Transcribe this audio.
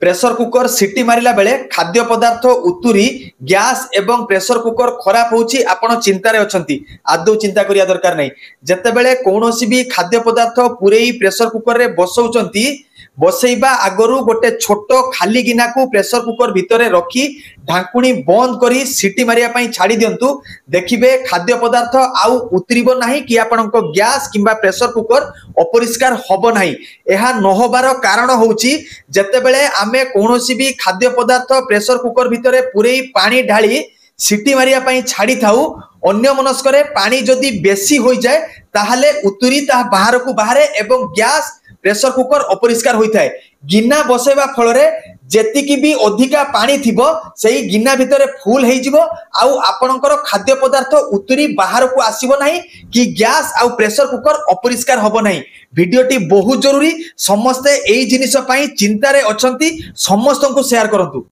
Pressure cooker city मारिला बेले खाद्य पदार्थ उतुरी गैस एवं प्रेशर कुकर खराब होउची आपण चिंतारे अछंती आदौ चिंता करिया दरकार नै जते बेले कोनोसी भी खाद्य पदार्थ पुरेई प्रेशर कुकर रे बसौचंती बसैबा आगरु गोटे छोटो खाली गिना को प्रेशर कुकर भितरे रखी ढांकुणी बंद करी सिटी मारिया पई छाड़ी दियंतु देखिबे खाद्य पदार्थ आउ उतरिबो नाही कि आपनक गैस किंबा प्रेशर कुकर अपरिष्कार होबो नाही। एहा न होबार कारण होउची जते बेले आमे कोनोसी भी खाद्य पदार्थ प्रेशर कुकर भितरे पुरेई पानी ढाली सिटी मारिया पई छाड़ी थाउ अन्य मनस्करे पानी जदि बेसी होई जाय ताहाले उतुरी ता बाहर को बाहरे एवं गैस प्रेशर कुकर अपरिष्कार होई थाए। गिना बसेबा फल रे जेतिकी भी अधिका पानी थिबो सेही गिना भितरे फुल हेई जिवो आउ आपनकर खाद्य पदार्थ उतुरी बाहर को आसीबो नाही कि गैस आउ प्रेशर कुकर अपरिष्कार होबो नाही। वीडियोटी बहुत जरूरी समस्ते एई जिनिस पई चिंता रे अछंती समस्तन को शेयर करंतु।